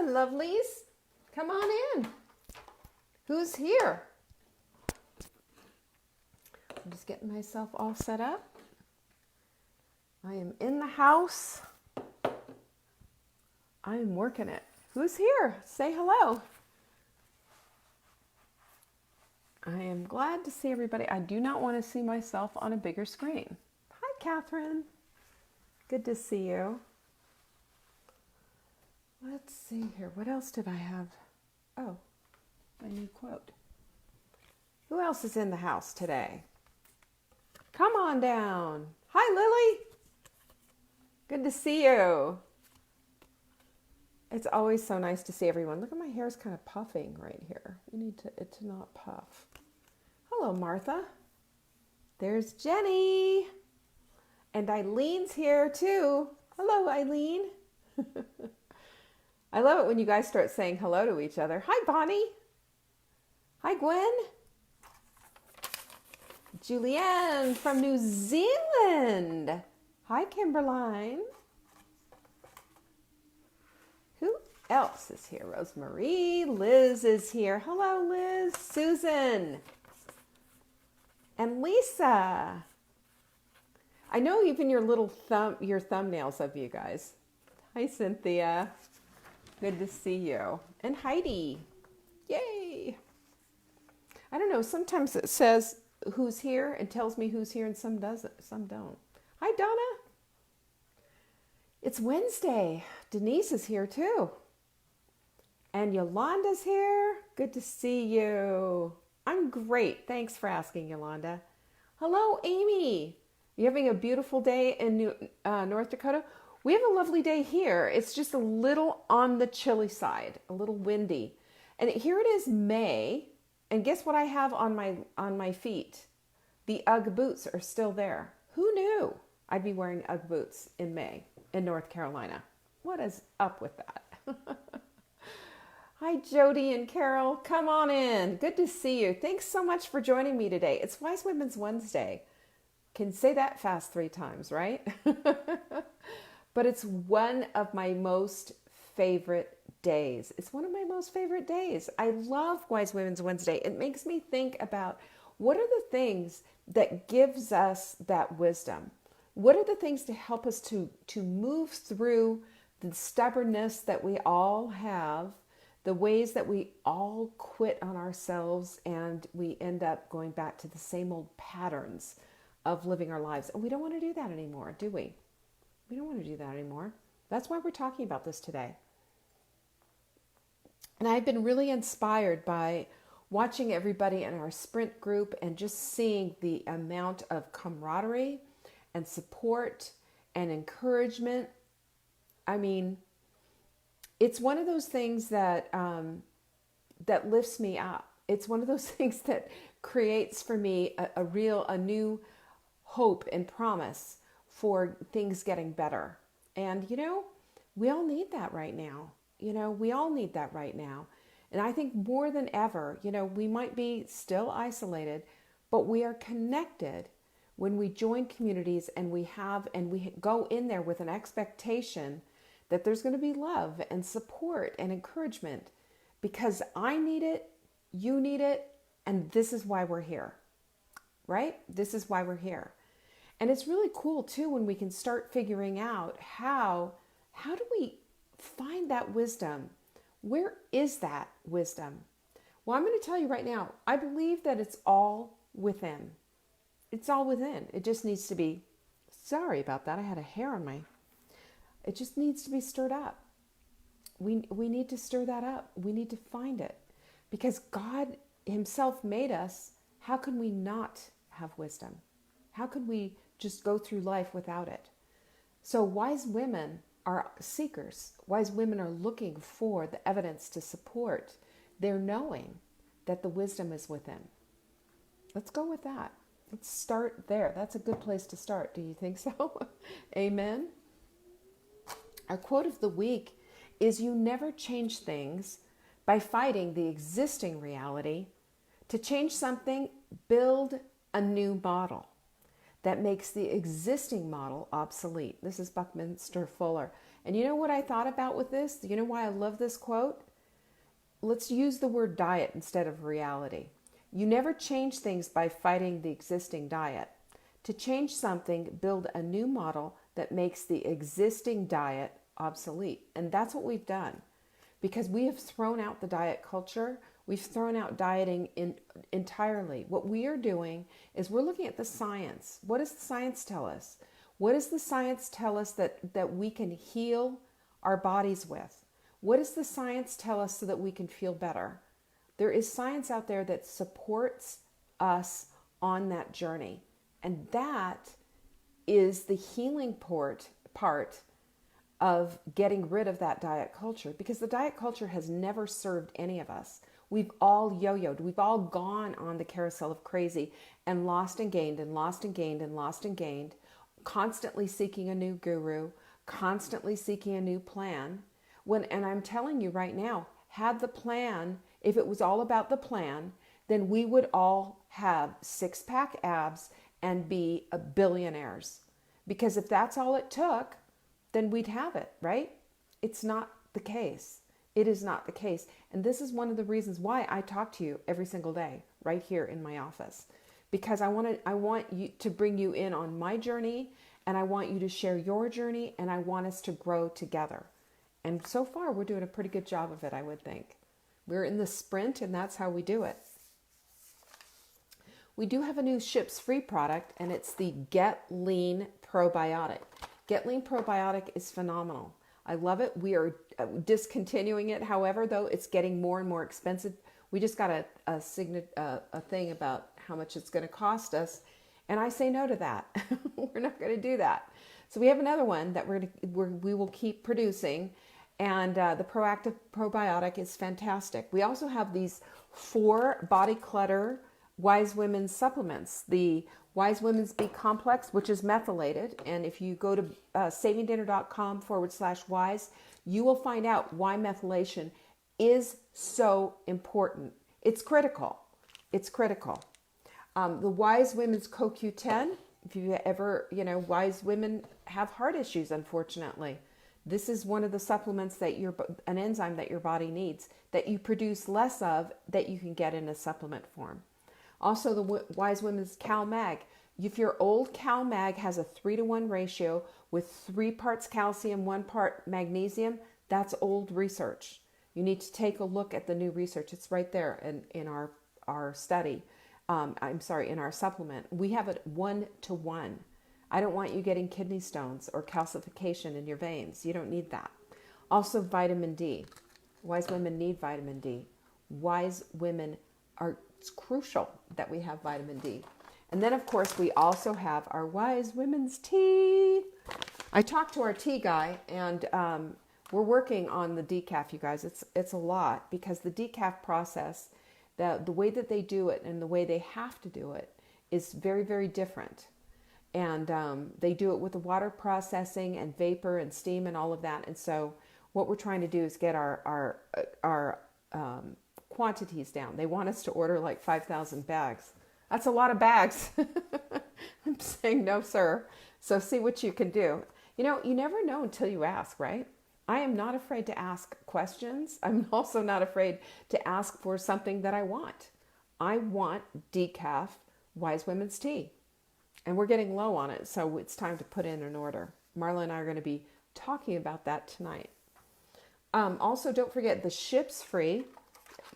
on, lovelies. Come on in. Who's here? I'm just getting myself all set up. I am in the house. I am working it. Who's here? Say hello. I am glad to see everybody. I do not want to see myself on a bigger screen. Hi, Catherine. Good to see you. Let's see here. What else did I have? Oh, my new quote. Who else is in the house today? Come on down. Hi, Lily. Good to see you. It's always so nice to see everyone. Look at my hair's kind of puffing right here. We need it to not puff. Hello, Martha. There's Jenny. And Eileen's here too. Hello, Eileen. I love it when you guys start saying hello to each other. Hi, Bonnie. Hi, Gwen. Julianne from New Zealand. Hi, Kimberline. Who else is here? Rosemary. Liz is here. Hello, Liz. Susan. And Lisa. I know even your little your thumbnails of you guys. Hi, Cynthia. Good to see you. And Heidi. Yay. I don't know. Sometimes it says who's here and tells me who's here and some doesn't. Some don't. Hi, Donna. It's Wednesday. Denise is here too. And Yolanda's here. Good to see you. I'm great. Thanks for asking, Yolanda. Hello, Amy. You having a beautiful day in North Dakota? We have a lovely day here. It's just a little on the chilly side, a little windy. And here it is May. And guess what I have on my feet? The Ugg boots are still there. Who knew I'd be wearing Ugg boots in May in North Carolina? What is up with that? Hi, Jody and Carol. Come on in. Good to see you. Thanks so much for joining me today. It's Wise Women's Wednesday. Can say that fast 3 times, right? But it's one of my most favorite days. It's one of my most favorite days. I love Wise Women's Wednesday. It makes me think about what are the things that gives us that wisdom? What are the things to help us to move through the stubbornness that we all have, the ways that we all quit on ourselves and we end up going back to the same old patterns of living our lives. And we don't want to do that anymore, do we? We don't want to do that anymore. That's why we're talking about this today. And I've been really inspired by watching everybody in our sprint group and just seeing the amount of camaraderie and support and encouragement. I mean, it's one of those things that that lifts me up. It's one of those things that creates for me a new hope and promise for things getting better. And, we all need that right now. We all need that right now. And I think more than ever, we might be still isolated, but we are connected when we join communities and we go in there with an expectation that there's going to be love and support and encouragement, because I need it, you need it, and this is why we're here, right? This is why we're here. And it's really cool too when we can start figuring out how do we find that wisdom? Where is that wisdom? Well, I'm going to tell you right now, I believe that it's all within. It's all within. It just needs to be, sorry about that, I had a hair on my, it just needs to be stirred up. We need to stir that up. We need to find it. Because God himself made us. How can we not have wisdom? How could we just go through life without it? So wise women are seekers. Wise women are looking for the evidence to support their knowing that the wisdom is within. Let's go with that. Let's start there. That's a good place to start. Do you think so? Amen. Our quote of the week is, you never change things by fighting the existing reality. To change something, build a new model. that makes the existing model obsolete. This is Buckminster Fuller. And you know what I thought about with this? You know why I love this quote? Let's use the word diet instead of reality. You never change things by fighting the existing diet. To change something, build a new model that makes the existing diet obsolete. And that's what we've done. Because we have thrown out the diet culture. We've thrown out dieting entirely. What we are doing is we're looking at the science. What does the science tell us? What does the science tell us that we can heal our bodies with? What does the science tell us so that we can feel better? There is science out there that supports us on that journey. And that is the healing part of getting rid of that diet culture, because the diet culture has never served any of us. We've all yo-yoed. We've all gone on the carousel of crazy and lost and gained and lost and gained and lost and gained, constantly seeking a new guru, constantly seeking a new plan. And I'm telling you right now, had the plan, if it was all about the plan, then we would all have six-pack abs and be billionaires. Because if that's all it took, then we'd have it, right? It's not the case. It is not the case. And this is one of the reasons why I talk to you every single day right here in my office. Because I want you to bring you in on my journey, and I want you to share your journey, and I want us to grow together. And so far, we're doing a pretty good job of it, I would think. We're in the sprint, and that's how we do it. We do have a new Ships Free product, and it's the Get Lean Probiotic. Get Lean Probiotic is phenomenal. I love it. We are discontinuing it. However, though, it's getting more and more expensive. We just got a thing about how much it's going to cost us, and I say no to that. We're not going to do that. So we have another one that we will keep producing, and the Proactive Probiotic is fantastic. We also have these 4 body clutter Wise Women's supplements. The Wise Women's B Complex, which is methylated. And if you go to savingdinner.com/wise, you will find out why methylation is so important. It's critical. It's critical. The Wise Women's CoQ10, if you ever, wise women have heart issues, unfortunately. This is one of the supplements that an enzyme that your body needs, that you produce less of, that you can get in a supplement form. Also, the Wise Women's CalMag. If your old CalMag has a 3-to-1 ratio with 3 parts calcium, 1 part magnesium, that's old research. You need to take a look at the new research. It's right there in our study. In our supplement. We have it 1-to-1. I don't want you getting kidney stones or calcification in your veins. You don't need that. Also, vitamin D. Wise women need vitamin D. It's crucial that we have vitamin D. And then, of course, we also have our Wise Women's Tea. I talked to our tea guy, and we're working on the decaf, you guys. It's a lot, because the decaf process, the way that they do it and the way they have to do it is very, very different. And they do it with the water processing and vapor and steam and all of that. And so what we're trying to do is get our quantities down. They want us to order like 5,000 bags. That's a lot of bags. I'm saying no, sir. So see what you can do. You never know until you ask, right? I am not afraid to ask questions. I'm also not afraid to ask for something that I want. I want decaf Wise Women's Tea. And we're getting low on it, so it's time to put in an order. Marla and I are going to be talking about that tonight. Also, don't forget the Ships Free.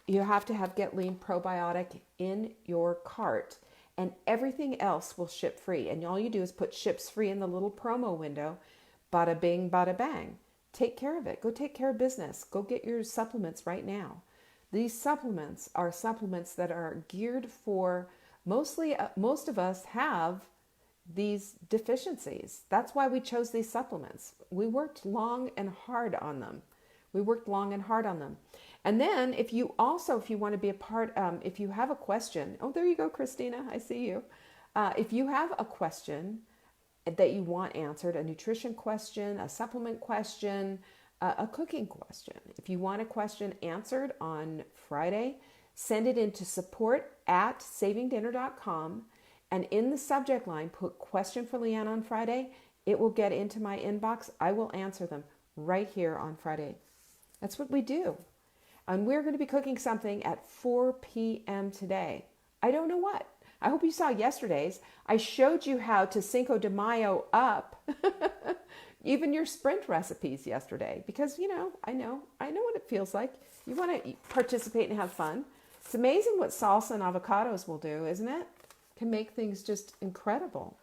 You have to have Get Lean Probiotic in your cart, and everything else will ship free. And all you do is put Ships Free in the little promo window. Bada bing, bada bang. Take care of it. Go take care of business. Go get your supplements right now. These supplements are supplements that are geared for most of us have these deficiencies. That's why we chose these supplements. We worked long and hard on them. And then if you want to be a part, if you have a question, oh, there you go, Christina, I see you. If you have a question that you want answered, a nutrition question, a supplement question, a cooking question. If you want a question answered on Friday, send it into support@savingdinner.com, and in the subject line, put question for Leanne on Friday. It will get into my inbox. I will answer them right here on Friday. That's what we do. And we're going to be cooking something at 4 p.m. today. I don't know what. I hope you saw yesterday's. I showed you how to Cinco de Mayo up even your sprint recipes yesterday because, I know what it feels like. You want to participate and have fun. It's amazing what salsa and avocados will do, isn't it? Can make things just incredible.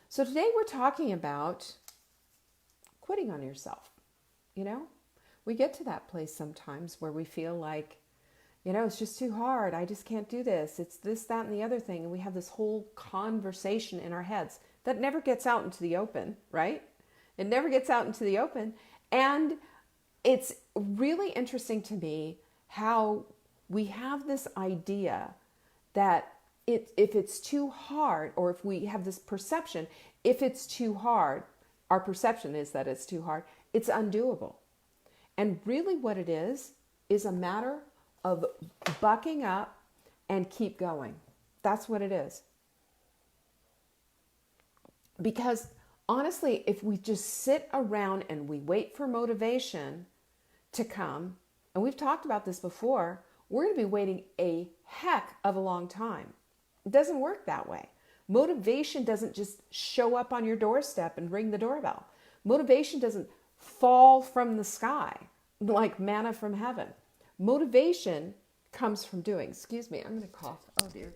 So today we're talking about quitting on yourself. We get to that place sometimes where we feel like, it's just too hard. I just can't do this. It's this, that, and the other thing. And we have this whole conversation in our heads that never gets out into the open, right? It never gets out into the open. And it's really interesting to me how we have this idea that if it's too hard, or if we have this perception, if it's too hard, our perception is that it's too hard, it's undoable. And really what it is a matter of bucking up and keep going. That's what it is. Because honestly, if we just sit around and we wait for motivation to come, and we've talked about this before, we're going to be waiting a heck of a long time. It doesn't work that way. Motivation doesn't just show up on your doorstep and ring the doorbell. Motivation doesn't fall from the sky like manna from heaven. Motivation comes from doing. Excuse me, I'm going to cough. Oh dear.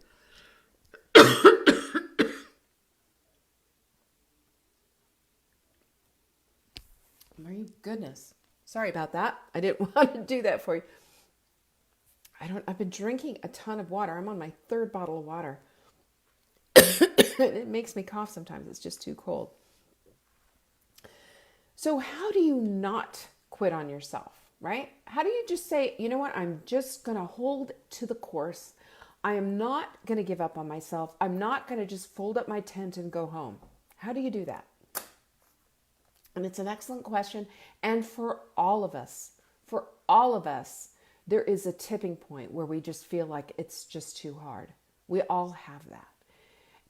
My goodness. Sorry about that. I didn't want to do that for you. I've been drinking a ton of water. I'm on my 3rd bottle of water. It makes me cough sometimes. It's just too cold. So how do you not quit on yourself, right? How do you just say, you know what? I'm just going to hold to the course. I am not going to give up on myself. I'm not going to just fold up my tent and go home. How do you do that? And it's an excellent question. And for all of us, there is a tipping point where we just feel like it's just too hard. We all have that.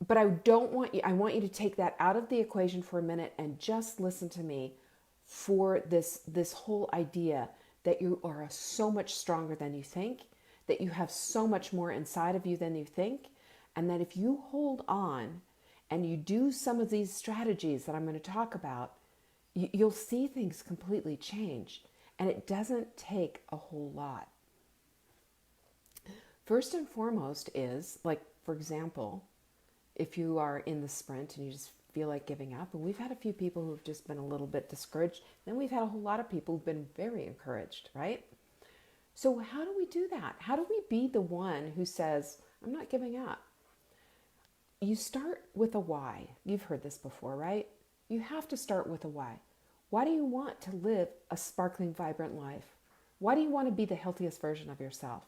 But I want you to take that out of the equation for a minute and just listen to me for this whole idea that you are so much stronger than you think, that you have so much more inside of you than you think, and that if you hold on and you do some of these strategies that I'm going to talk about, you'll see things completely change. And it doesn't take a whole lot. First and foremost is, like, for example, if you are in the sprint and you just feel like giving up, and we've had a few people who've just been a little bit discouraged, then we've had a whole lot of people who've been very encouraged, right? So how do we do that? How do we be the one who says, I'm not giving up? You start with a why. You've heard this before, right? You have to start with a why. Why do you want to live a sparkling, vibrant life? Why do you want to be the healthiest version of yourself?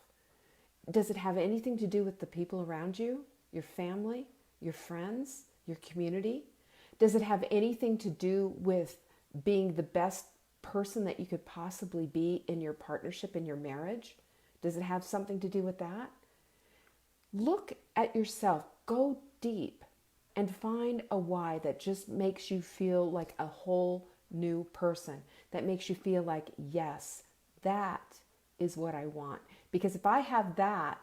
Does it have anything to do with the people around you, your family, your friends, your community? Does it have anything to do with being the best person that you could possibly be in your partnership, in your marriage? Does it have something to do with that? Look at yourself, go deep, and find a why that just makes you feel like a whole new person, that makes you feel like, yes, that is what I want. Because if I have that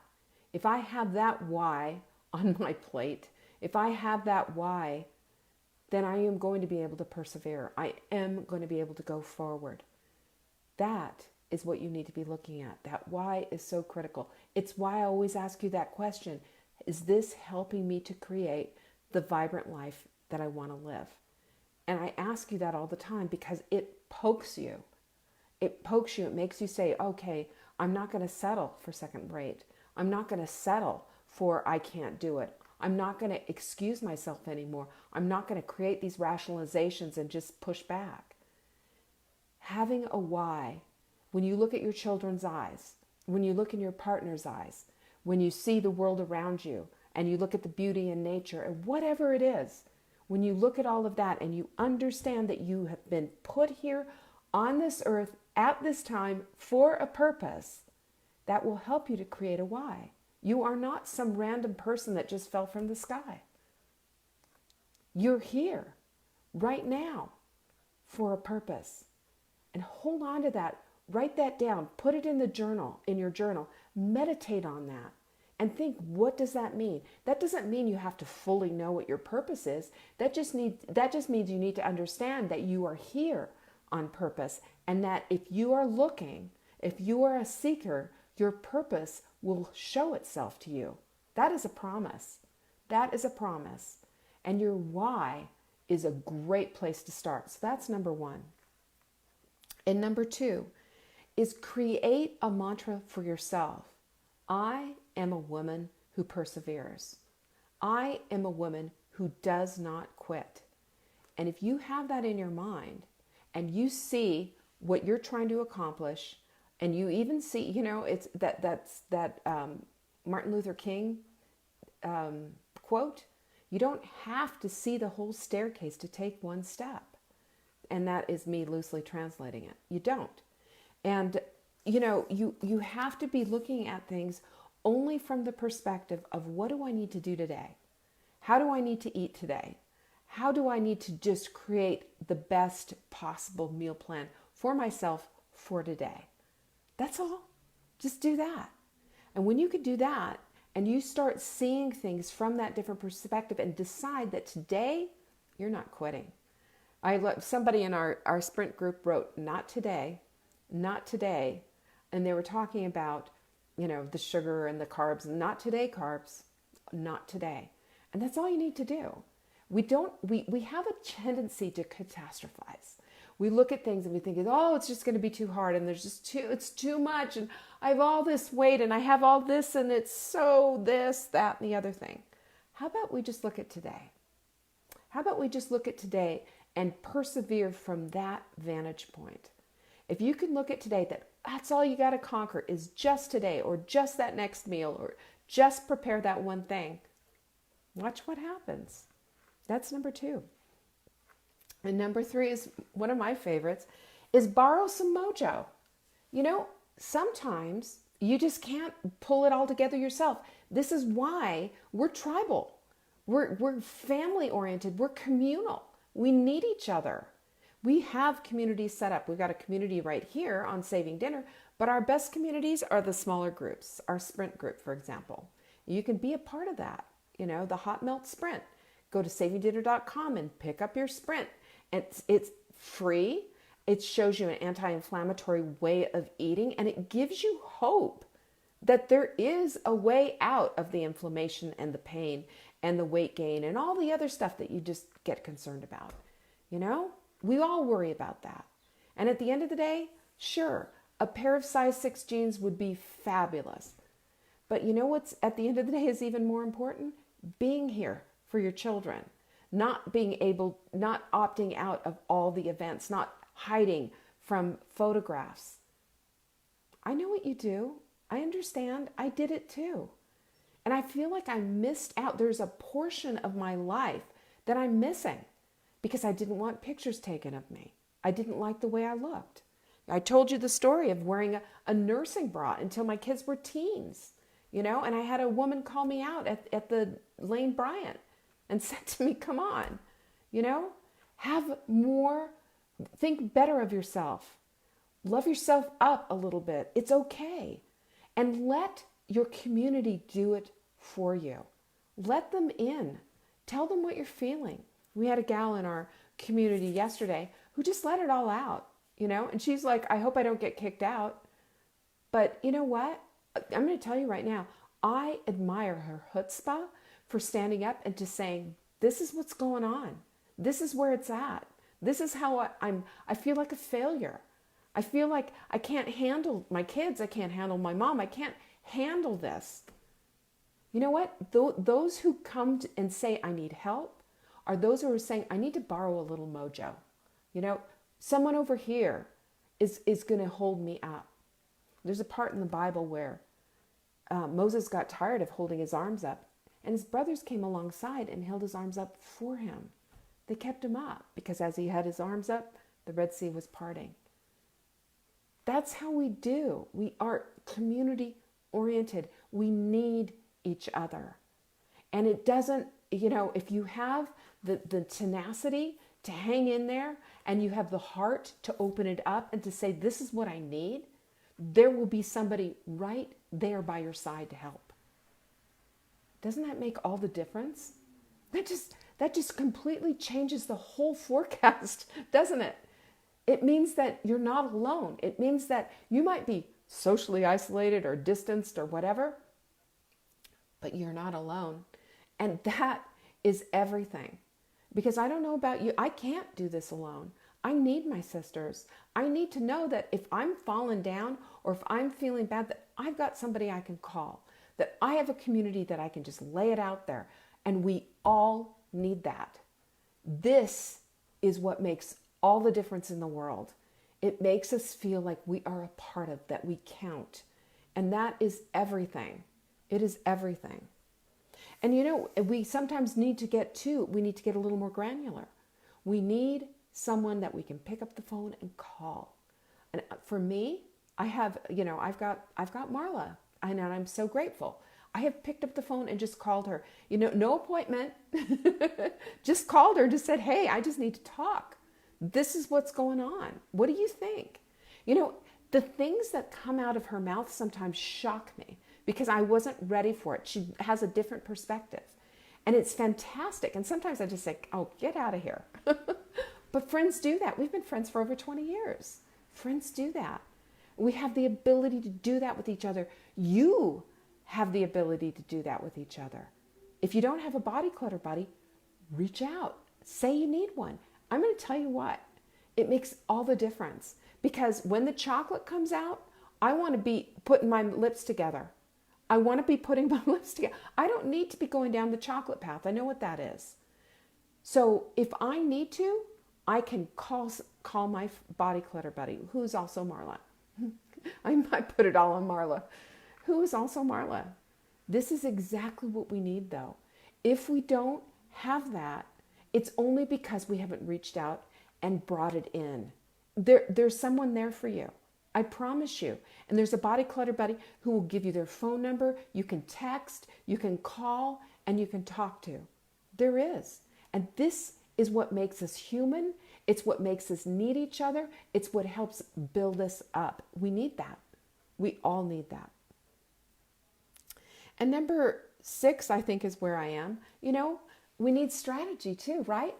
why on my plate, if I have that why, then I am going to be able to persevere. I am going to be able to go forward. That is what you need to be looking at. That why is so critical. It's why I always ask you that question. Is this helping me to create the vibrant life that I want to live? And I ask you that all the time because it pokes you. It pokes you. It makes you say, okay, I'm not going to settle for second rate. I'm not going to settle for I can't do it. I'm not going to excuse myself anymore. I'm not going to create these rationalizations and just push back. Having a why, when you look at your children's eyes, when you look in your partner's eyes, when you see the world around you and you look at the beauty in nature and whatever it is, when you look at all of that and you understand that you have been put here on this earth at this time for a purpose, that will help you to create a why. You are not some random person that just fell from the sky. You're here right now for a purpose. And hold on to that. Write that down. Put it in the journal, in your journal. Meditate on that and think, what does that mean? That doesn't mean you have to fully know what your purpose is. That just means you need to understand that you are here on purpose, and that if you are looking, if you are a seeker, your purpose will show itself to you. That is a promise. That is a promise. And your why is a great place to start. So that's number one. And number two is create a mantra for yourself. I am a woman who perseveres. I am a woman who does not quit. And if you have that in your mind and you see what you're trying to accomplish, and you even see, it's that's Martin Luther King quote, you don't have to see the whole staircase to take one step. And that is me loosely translating it. You don't. And, you have to be looking at things only from the perspective of, what do I need to do today? How do I need to eat today? How do I need to just create the best possible meal plan for myself for today? That's all. Just do that. And when you can do that and you start seeing things from that different perspective and decide that today you're not quitting. Somebody in our sprint group wrote, not today, not today. And they were talking about, the sugar and the carbs. Not today, carbs. Not today. And that's all you need to do. We have a tendency to catastrophize. We look at things and we think, oh, it's just going to be too hard, and it's too much, and I have all this weight, and I have all this, and it's so this, that, and the other thing. How about we just look at today? How about we just look at today and persevere from that vantage point? If you can look at today, that's all you got to conquer is just today, or just that next meal, or just prepare that one thing. Watch what happens. That's number two. And number three is one of my favorites, is borrow some mojo. Sometimes you just can't pull it all together yourself. This is why we're tribal. We're family oriented. We're communal. We need each other. We have communities set up. We've got a community right here on Saving Dinner, but our best communities are the smaller groups, our sprint group, for example. You can be a part of that, the Hot Melt Sprint. Go to savingdinner.com and pick up your sprint. It's free. It shows you an anti-inflammatory way of eating, and it gives you hope that there is a way out of the inflammation and the pain and the weight gain and all the other stuff that you just get concerned about. We all worry about that. And at the end of the day, sure, a pair of size 6 jeans would be fabulous. But you know what's at the end of the day is even more important? Being here for your children. Not opting out of all the events, not hiding from photographs. I know what you do. I understand. I did it too. And I feel like I missed out. There's a portion of my life that I'm missing because I didn't want pictures taken of me. I didn't like the way I looked. I told you the story of wearing a nursing bra until my kids were teens, and I had a woman call me out at the Lane Bryant and said to me, come on, have more, think better of yourself. Love yourself up a little bit. It's okay. And let your community do it for you. Let them in. Tell them what you're feeling. We had a gal in our community yesterday who just let it all out, and she's like, I hope I don't get kicked out. But you know what? I'm going to tell you right now, I admire her chutzpah for standing up and just saying, this is what's going on. This is where it's at. This is how I feel like a failure. I feel like I can't handle my kids. I can't handle my mom. I can't handle this. You know what? Those who come and say, I need help, are those who are saying, I need to borrow a little mojo. Someone over here is going to hold me up. There's a part in the Bible where Moses got tired of holding his arms up, and his brothers came alongside and held his arms up for him. They kept him up because as he had his arms up, the Red Sea was parting. That's how we do. We are community oriented. We need each other. And it doesn't, if you have the tenacity to hang in there and you have the heart to open it up and to say, this is what I need, there will be somebody right there by your side to help. Doesn't that make all the difference? That just completely changes the whole forecast, doesn't it? It means that you're not alone. It means that you might be socially isolated or distanced or whatever, but you're not alone. And that is everything. Because I don't know about you, I can't do this alone. I need my sisters. I need to know that if I'm falling down or if I'm feeling bad, that I've got somebody I can call, that I have a community that I can just lay it out there. And we all need that. This is what makes all the difference in the world. It makes us feel like we are a part of, that we count. And that is everything. It is everything. And we sometimes need to get a little more granular. We need someone that we can pick up the phone and call. And for me, I've got Marla, and I'm so grateful. I have picked up the phone and just called her. No appointment. Just called her and just said, hey, I just need to talk. This is what's going on. What do you think? The things that come out of her mouth sometimes shock me because I wasn't ready for it. She has a different perspective. And it's fantastic. And sometimes I just say, oh, get out of here. But friends do that. We've been friends for over 20 years. Friends do that. We have the ability to do that with each other. You have the ability to do that with each other. If you don't have a body clutter buddy, reach out. Say you need one. I'm going to tell you what, it makes all the difference. Because when the chocolate comes out, I want to be putting my lips together. I want to be putting my lips together. I don't need to be going down the chocolate path. I know what that is. So if I need to, I can call my body clutter buddy, who's also Marla. I might put it all on Marla, who is also Marla. This is exactly what we need, though. If we don't have that, it's only because we haven't reached out and brought it in. There's someone there for you. I promise you. And there's a body clutter buddy who will give you their phone number. You can text, you can call, and you can talk to. There is. And this is what makes us human. It's what makes us need each other. It's what helps build us up. We need that. We all need that. And number 6, I think, is where I am. We need strategy too, right?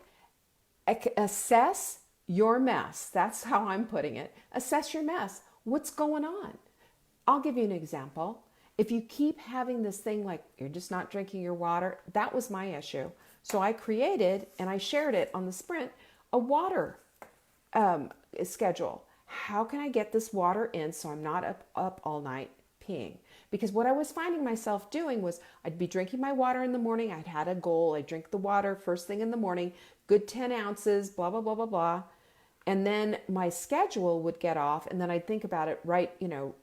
Assess your mess. That's how I'm putting it. Assess your mess. What's going on? I'll give you an example. If you keep having this thing like you're just not drinking your water, that was my issue. So I created, and I shared it on the Sprint, a water schedule. How can I get this water in so I'm not up all night peeing? Because what I was finding myself doing was I'd be drinking my water in the morning. I'd had a goal. I'd drink the water first thing in the morning, good 10 ounces, blah, blah, blah, blah, blah. And then my schedule would get off, and then I'd think about it right,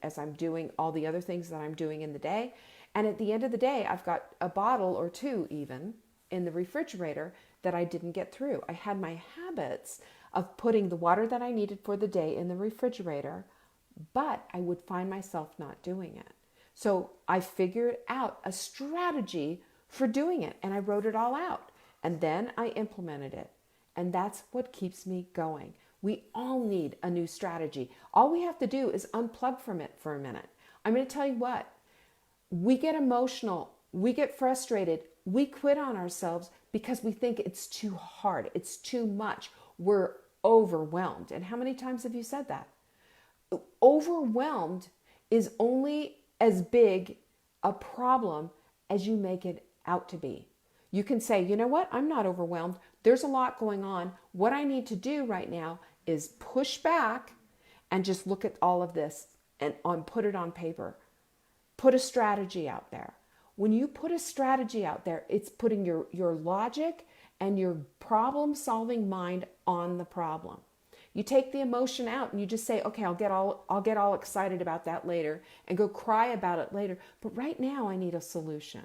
as I'm doing all the other things that I'm doing in the day. And at the end of the day, I've got a bottle or two even in the refrigerator that I didn't get through. I had my habits of putting the water that I needed for the day in the refrigerator, but I would find myself not doing it. So I figured out a strategy for doing it, and I wrote it all out, and then I implemented it. And that's what keeps me going. We all need a new strategy. All we have to do is unplug from it for a minute. I'm going to tell you what, we get emotional, we get frustrated, we quit on ourselves because we think it's too hard, it's too much, we're overwhelmed. And how many times have you said that? Overwhelmed is only as big a problem as you make it out to be. You can say, you know what? I'm not overwhelmed. There's a lot going on. What I need to do right now is push back and just look at all of this and put it on paper. Put a strategy out there. When you put a strategy out there, it's putting your logic and your problem-solving mind on the problem. You take the emotion out and you just say, okay, I'll get all excited about that later and go cry about it later. But right now I need a solution.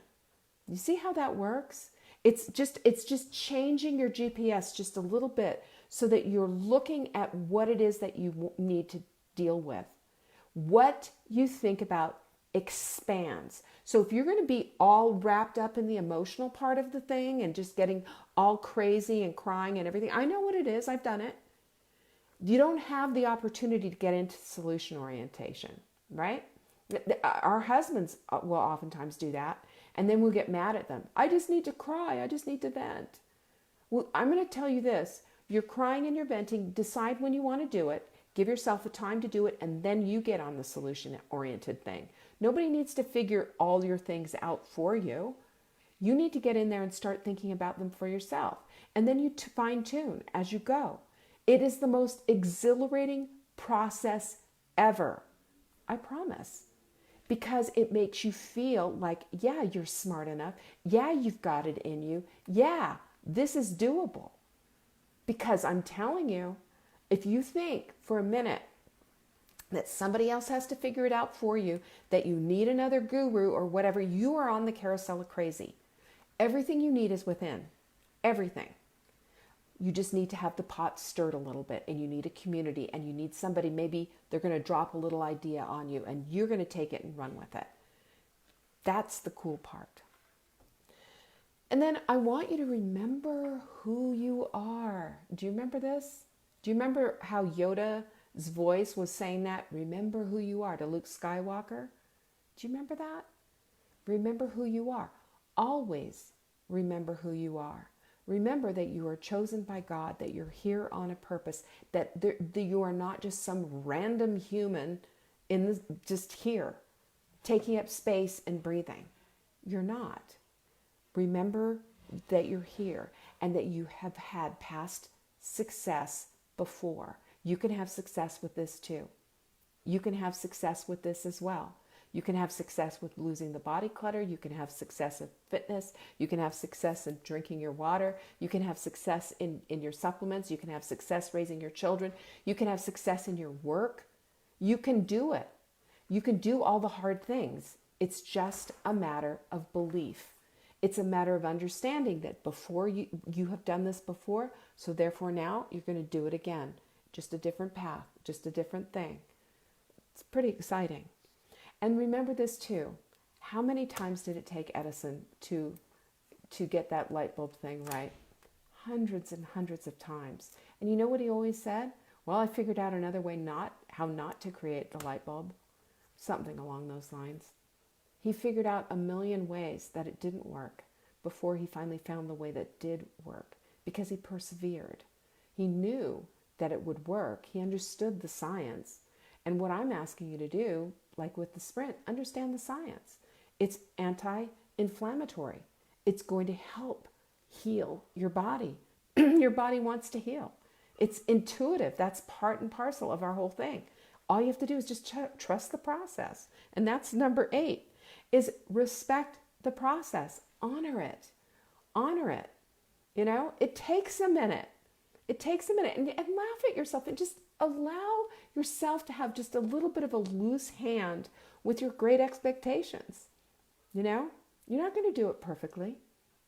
You see how that works? It's just changing your GPS just a little bit so that you're looking at what it is that you need to deal with. What you think about expands. So if you're going to be all wrapped up in the emotional part of the thing and just getting all crazy and crying and everything, I know what it is. I've done it. You don't have the opportunity to get into solution orientation, right? Our husbands will oftentimes do that, and then we'll get mad at them. I just need to cry. I just need to vent. Well, I'm going to tell you this. You're crying and you're venting. Decide when you want to do it. Give yourself the time to do it, and then you get on the solution-oriented thing. Nobody needs to figure all your things out for you. You need to get in there and start thinking about them for yourself. And then you fine-tune as you go. It is the most exhilarating process ever. I promise. Because it makes you feel like, yeah, you're smart enough. Yeah, you've got it in you. Yeah, this is doable. Because I'm telling you, if you think for a minute that somebody else has to figure it out for you, that you need another guru or whatever, you are on the carousel of crazy. Everything you need is within. Everything. You just need to have the pot stirred a little bit, and you need a community, and you need somebody, maybe they're going to drop a little idea on you and you're going to take it and run with it. That's the cool part. And then I want you to remember who you are. Do you remember this? Do you remember how Yoda's voice was saying that? Remember who you are to Luke Skywalker. Do you remember that? Remember who you are. Always remember who you are. Remember that you are chosen by God, that you're here on a purpose, that you are not just some random human just here, taking up space and breathing. You're not. Remember that you're here and that you have had past success before. You can have success with this too. You can have success with this as well. You can have success with losing the body clutter. You can have success in fitness. You can have success in drinking your water. You can have success in your supplements. You can have success raising your children. You can have success in your work. You can do it. You can do all the hard things. It's just a matter of belief. It's a matter of understanding that before you have done this before, so therefore now you're going to do it again. Just a different path, just a different thing. It's pretty exciting. And remember this too. How many times did it take Edison to get that light bulb thing right? Hundreds and hundreds of times. And you know what he always said? Well, I figured out another way how not to create the light bulb. Something along those lines. He figured out a million ways that it didn't work before he finally found the way that did work, because he persevered. He knew that it would work. He understood the science. And what I'm asking you to do, like with the sprint, understand the science. It's anti-inflammatory. It's going to help heal your body. Your body wants to heal. It's intuitive. That's part and parcel of our whole thing. All you have to do is just trust the process. And that's number 8, is respect the process. Honor it. Honor it. You know, it takes a minute. It takes a minute. And laugh at yourself and just allow yourself to have just a little bit of a loose hand with your great expectations. You know, you're not going to do it perfectly,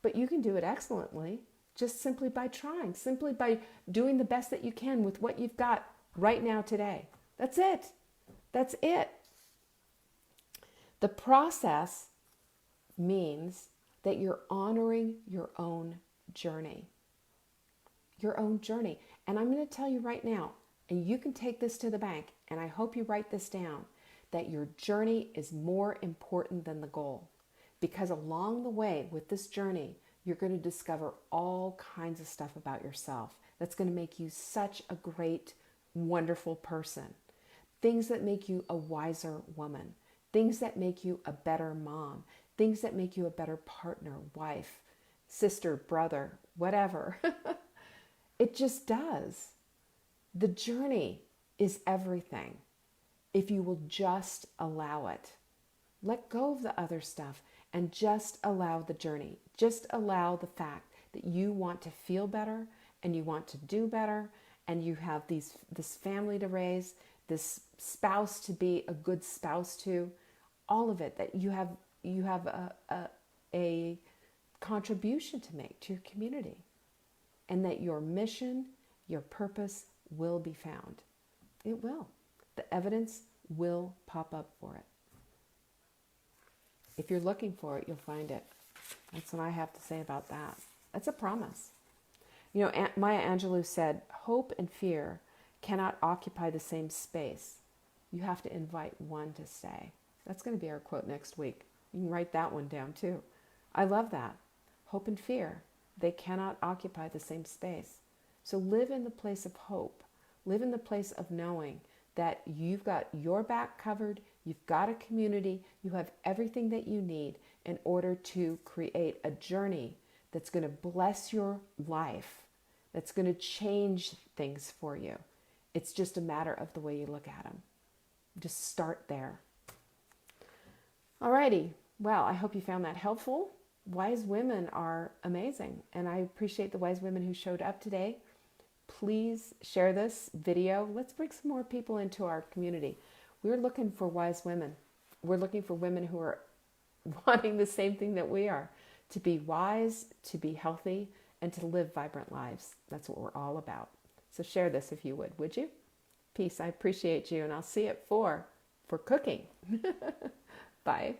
but you can do it excellently just simply by trying, simply by doing the best that you can with what you've got right now today. That's it. That's it. The process means that you're honoring your own journey. Your own journey. And I'm going to tell you right now, and you can take this to the bank, and I hope you write this down, that your journey is more important than the goal. Because along the way with this journey, you're going to discover all kinds of stuff about yourself that's going to make you such a great, wonderful person. Things that make you a wiser woman. Things that make you a better mom. Things that make you a better partner, wife, sister, brother, whatever. It just does. The journey is everything if you will just allow it. Let go of the other stuff and just allow the journey. Just allow the fact that you want to feel better and you want to do better and you have this family to raise, this spouse to be a good spouse to, all of it, that you have a contribution to make to your community, and that your mission, your purpose will be found. It will. The evidence will pop up for it. If you're looking for it, you'll find it. That's what I have to say about that. That's a promise. You know, Maya Angelou said, hope and fear cannot occupy the same space. You have to invite one to stay. That's going to be our quote next week. You can write that one down too. I love that. Hope and fear, they cannot occupy the same space. So live in the place of hope. Live in the place of knowing that you've got your back covered, you've got a community, you have everything that you need in order to create a journey that's going to bless your life, that's going to change things for you. It's just a matter of the way you look at them. Just start there. Alrighty. Well, I hope you found that helpful. Wise women are amazing, and I appreciate the wise women who showed up today. Please share this video. Let's bring some more people into our community. We're looking for wise women. We're looking for women who are wanting the same thing that we are, to be wise, to be healthy, and to live vibrant lives. That's what we're all about. So share this if you would you? Peace. I appreciate you, and I'll see you at 4 for cooking. Bye.